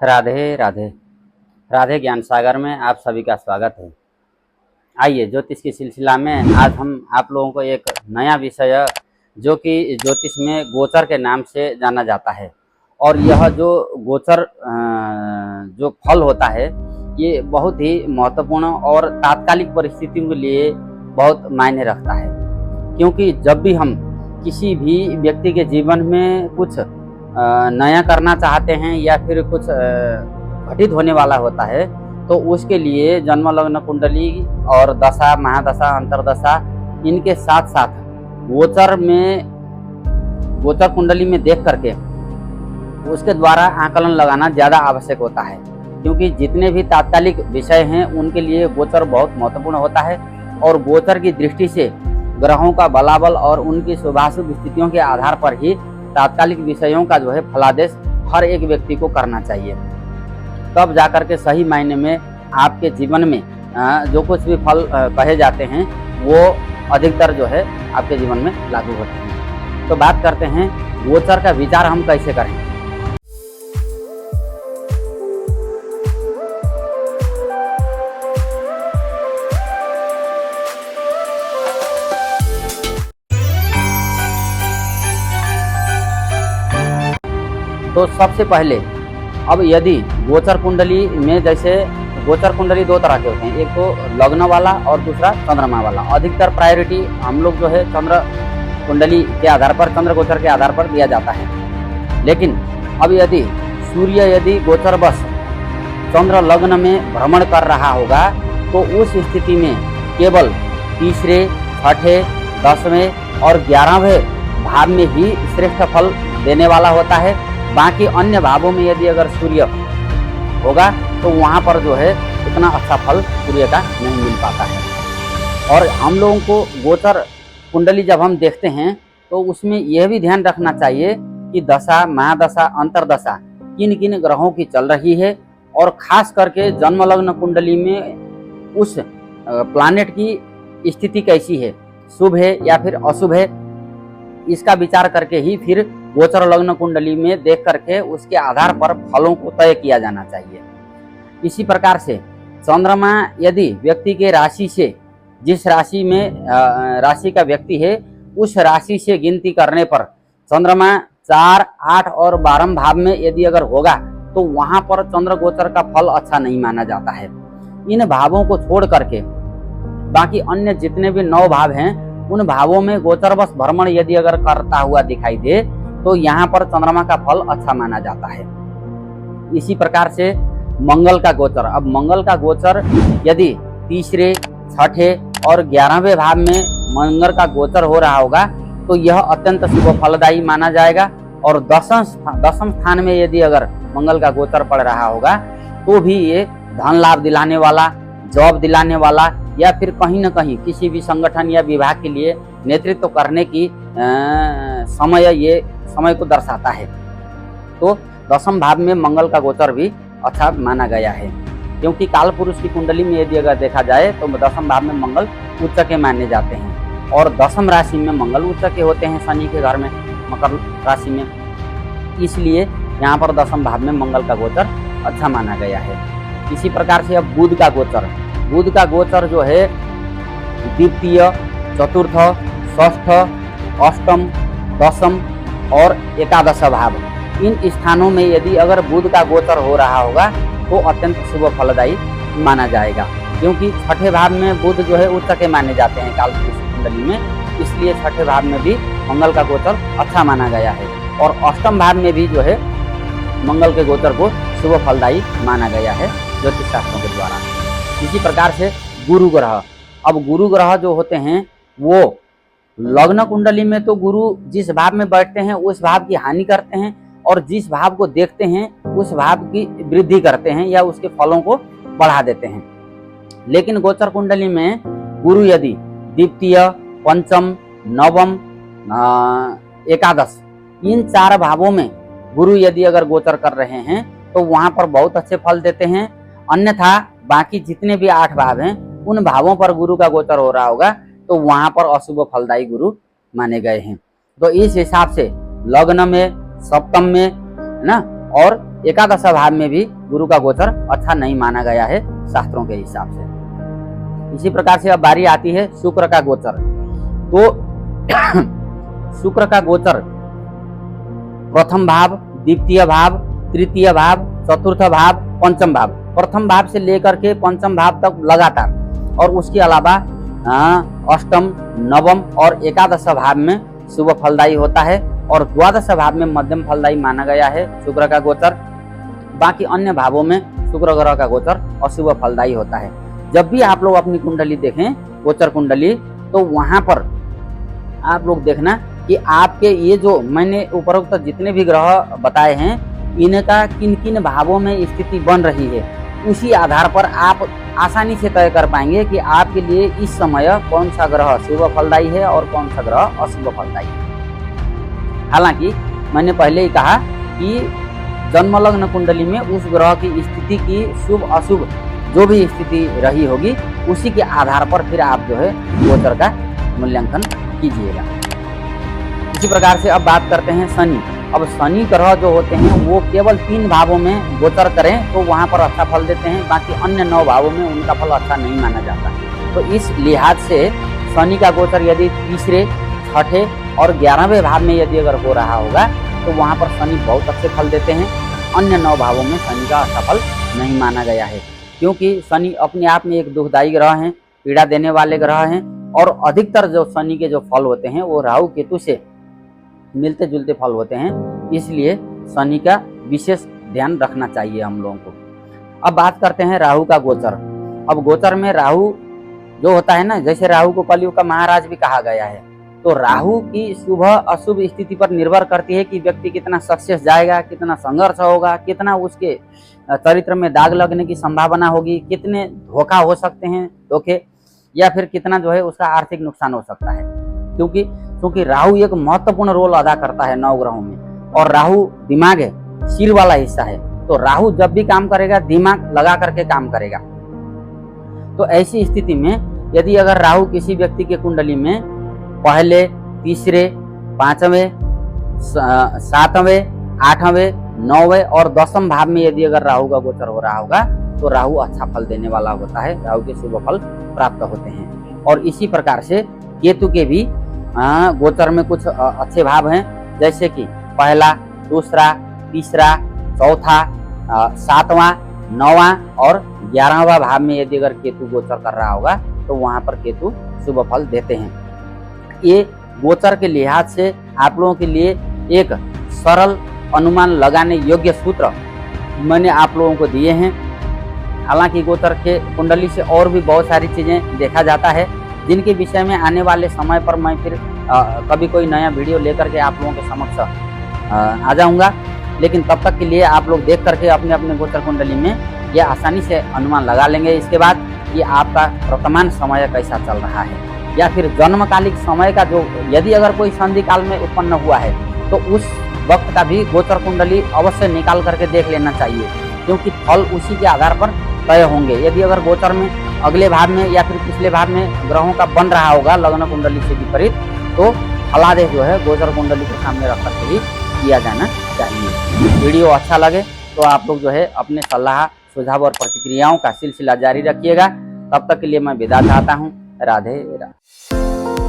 राधे राधे। राधे ज्ञान सागर में आप सभी का स्वागत है। आइए ज्योतिष की सिलसिला में आज हम आप लोगों को एक नया विषय जो कि ज्योतिष में गोचर के नाम से जाना जाता है, और यह जो गोचर जो फल होता है ये बहुत ही महत्वपूर्ण और तात्कालिक परिस्थितियों के लिए बहुत मायने रखता है। क्योंकि जब भी हम किसी भी व्यक्ति के जीवन में कुछ नया करना चाहते हैं या फिर कुछ घटित होने वाला होता है, तो उसके लिए जन्म लग्न कुंडली और दशा महादशा अंतरदशा इनके साथ साथ गोचर कुंडली में देख करके उसके द्वारा आकलन लगाना ज़्यादा आवश्यक होता है। क्योंकि जितने भी तात्कालिक विषय हैं उनके लिए गोचर बहुत महत्वपूर्ण होता है, और गोचर की दृष्टि से ग्रहों का बलाबल और उनकी शुभाशुभ स्थितियों के आधार पर ही तात्कालिक विषयों का जो है फलादेश हर एक व्यक्ति को करना चाहिए। तब जाकर के सही मायने में आपके जीवन में जो कुछ भी फल कहे जाते हैं वो अधिकतर जो है आपके जीवन में लागू होते हैं। तो बात करते हैं गोचर का विचार हम कैसे करें। तो सबसे पहले अब यदि गोचर कुंडली में, जैसे गोचर कुंडली दो तरह के होते हैं, एक तो लग्न वाला और दूसरा चंद्रमा वाला। अधिकतर प्रायोरिटी हम लोग जो है चंद्र कुंडली के आधार पर, चंद्र गोचर के आधार पर दिया जाता है। लेकिन अब यदि सूर्य यदि गोचर बस चंद्र लग्न में भ्रमण कर रहा होगा तो उस स्थिति में केवल तीसरे, छठे, 10वें और 11वें भाव में ही श्रेष्ठ फल देने वाला होता है। बाकी अन्य भावों में यदि अगर सूर्य होगा तो वहाँ पर जो है इतना अच्छा फल सूर्य का नहीं मिल पाता है। और हम लोगों को गोचर कुंडली जब हम देखते हैं तो उसमें यह भी ध्यान रखना चाहिए कि दशा महादशा अंतरदशा किन किन ग्रहों की चल रही है, और खास करके जन्म लग्न कुंडली में उस प्लैनेट की स्थिति कैसी है, शुभ है या फिर अशुभ है, इसका विचार करके ही फिर गोचर लग्न कुंडली में देख करके उसके आधार पर फलों को तय किया जाना चाहिए। इसी प्रकार से चंद्रमा यदि व्यक्ति के राशि से, जिस राशि में राशि का व्यक्ति है उस राशि से गिनती करने पर चंद्रमा 4, 8 और 12 भाव में यदि अगर होगा तो वहां पर चंद्र गोचर का फल अच्छा नहीं माना जाता है। इन भावों को छोड़ करके बाकी अन्य जितने भी 9 भाव हैं उन भावों में गोचर बस भ्रमण यदि अगर करता हुआ दिखाई दे तो यहाँ पर चंद्रमा का फल अच्छा माना जाता है। इसी प्रकार से मंगल का गोचर, अब मंगल का गोचर यदि तीसरे, छठे और 11वें भाव में मंगल का गोचर हो रहा होगा तो यह अत्यंत शुभ फलदायी माना जाएगा। और दसम स्थान में यदि अगर मंगल का गोचर पड़ रहा होगा तो भी ये धन लाभ दिलाने वाला, जॉब दिलाने वाला, या फिर कहीं न कहीं किसी भी संगठन या विभाग के लिए नेतृत्व करने की समय को दर्शाता है। तो 10वें भाव में मंगल का गोचर भी अच्छा माना गया है। क्योंकि काल पुरुष की कुंडली में यदि अगर देखा जाए तो 10वें भाव में मंगल उच्च के माने जाते हैं, और 10वीं राशि में मंगल उच्च के होते हैं शनि के घर में, मकर राशि में। इसलिए यहाँ पर 10वें भाव में मंगल का गोचर अच्छा माना गया है। इसी प्रकार से अब बुध का गोचर जो है द्वितीय, चतुर्थ, षष्ठ, अष्टम, दशम और एकादश भाव, इन स्थानों में यदि अगर बुध का गोचर हो रहा होगा तो अत्यंत शुभ फलदायी माना जाएगा। क्योंकि छठे भाव में बुध जो है उच्च के माने जाते हैं काल पुरुष कुंडली में, इसलिए छठे भाव में भी मंगल का गोचर अच्छा माना गया है। और अष्टम भाव में भी जो है मंगल के गोचर को शुभ फलदायी माना गया है ज्योतिष शास्त्रों के द्वारा। इसी प्रकार से गुरु ग्रह, अब गुरु ग्रह जो होते हैं वो लग्न कुंडली में तो गुरु जिस भाव में बैठते हैं उस भाव की हानि करते हैं, और जिस भाव को देखते हैं उस भाव की वृद्धि करते हैं या उसके फलों को बढ़ा देते हैं। लेकिन गोचर कुंडली में गुरु यदि द्वितीय, पंचम, नवम, एकादश, इन 4 भावों में गुरु यदि अगर गोचर कर रहे हैं तो वहां पर बहुत अच्छे फल देते हैं। अन्यथा बाकी जितने भी 8 भाव हैं उन भावों पर गुरु का गोचर हो रहा होगा तो वहां पर अशुभ फलदायी गुरु माने गए हैं। तो इस हिसाब से लग्न में, सप्तम में, है ना, और एकादश भाव में भी गुरु का गोचर अच्छा नहीं माना गया है शास्त्रों के हिसाब से। इसी प्रकार से अब बारी आती है शुक्र का गोचर। तो शुक्र का गोचर प्रथम भाव, द्वितीय भाव, तृतीय भाव, चतुर्थ भाव, पंचम भाव, प्रथम भाव से लेकर के पंचम भाव तक लगातार, और उसके अलावा अष्टम, नवम और एकादश भाव में शुभ फलदायी होता है, और द्वादश भाव में मध्यम फलदायी माना गया है शुक्र का गोचर। बाकी अन्य भावों में शुक्र ग्रह का गोचर अशुभ फलदायी होता है। जब भी आप लोग अपनी कुंडली देखें, गोचर कुंडली, तो वहां पर आप लोग देखना कि आपके ये जो मैंने उपरोक्त जितने भी ग्रह बताए हैं, इनका किन किन भावों में स्थिति बन रही है, उसी आधार पर आप आसानी से तय कर पाएंगे कि आपके लिए इस समय कौन सा ग्रह शुभ फलदायी है और कौन सा ग्रह अशुभ फलदायी है। हालांकि मैंने पहले ही कहा कि जन्मलग्न कुंडली में उस ग्रह की स्थिति की शुभ अशुभ जो भी स्थिति रही होगी, उसी के आधार पर फिर आप जो है गोचर का मूल्यांकन कीजिएगा। इसी प्रकार से अब बात करते हैं शनि। अब शनि ग्रह जो होते हैं वो केवल 3 भावों में गोचर करें तो वहां पर अच्छा फल देते हैं, बाकी अन्य 9 भावों में उनका फल अच्छा नहीं माना जाता। तो इस लिहाज से शनि का गोचर यदि तीसरे, छठे और 11वें भाव में यदि अगर हो रहा होगा तो वहां पर शनि बहुत अच्छे फल देते हैं। अन्य 9 भावों में शनि का अच्छा फल नहीं माना गया है, क्योंकि शनि अपने आप में एक दुखदायी ग्रह हैं, पीड़ा देने वाले ग्रह हैं, और अधिकतर जो शनि के जो फल होते हैं वो राहु केतु से मिलते जुलते फल होते हैं। इसलिए शनि का विशेष ध्यान रखना चाहिए हम लोगों को। अब बात करते हैं राहु का गोचर। अब गोचर में राहु जो होता है ना, जैसे राहु को कलयुग का महाराज भी कहा गया है, तो राहु की शुभ अशुभ स्थिति पर निर्भर करती है कि व्यक्ति कितना सक्सेस जाएगा, कितना संघर्ष होगा, कितना उसके चरित्र में दाग लगने की संभावना होगी, कितने धोखा हो सकते हैं धोखे, या फिर कितना जो है उसका आर्थिक नुकसान हो सकता है। क्योंकि राहु एक महत्वपूर्ण रोल अदा करता है 9 ग्रहों में, और राहु दिमाग है, सिर वाला हिस्सा है। तो राहु जब भी काम करेगा दिमाग लगा करके काम करेगा। तो ऐसी स्थिति में यदि अगर राहु किसी व्यक्ति के कुंडली में पहले, तीसरे, 5वें, 7वें, 8वें, 9वें और 10वें भाव में यदि अगर राहु का गोचर हो रहा होगा तो राहु अच्छा फल देने वाला होता है, राहु के शुभ फल प्राप्त होते हैं। और इसी प्रकार से केतु के भी गोचर में कुछ अच्छे भाव हैं, जैसे कि पहला, दूसरा, तीसरा, चौथा, 7वां, 9वां और 11वां भाव में यदि अगर केतु गोचर कर रहा होगा तो वहां पर केतु शुभ फल देते हैं। ये गोचर के लिहाज से आप लोगों के लिए एक सरल अनुमान लगाने योग्य सूत्र मैंने आप लोगों को दिए हैं। हालांकि गोचर के कुंडली से और भी बहुत सारी चीजें देखा जाता है, जिनके विषय में आने वाले समय पर मैं फिर कभी कोई नया वीडियो लेकर के आप लोगों के समक्ष आ जाऊंगा। लेकिन तब तक के लिए आप लोग देख करके अपने अपने गोचर कुंडली में यह आसानी से अनुमान लगा लेंगे इसके बाद कि आपका वर्तमान समय कैसा चल रहा है, या फिर जन्मकालिक समय का जो यदि अगर कोई संधि काल में उत्पन्न हुआ है तो उस वक्त का भी गोचर कुंडली अवश्य निकाल करके देख लेना चाहिए, क्योंकि फल उसी के आधार पर तय होंगे। यदि अगर गोचर में अगले भाव में या फिर पिछले भाव में ग्रहों का बन रहा होगा लग्न कुंडली से विपरीत, तो फलादेश जो है गोचर कुंडली के सामने रख करके ही किया जाना चाहिए। वीडियो अच्छा लगे तो आप लोग जो है अपने सलाह, सुझाव और प्रतिक्रियाओं का सिलसिला जारी रखिएगा। तब तक के लिए मैं विदा चाहता हूँ। राधे राधे।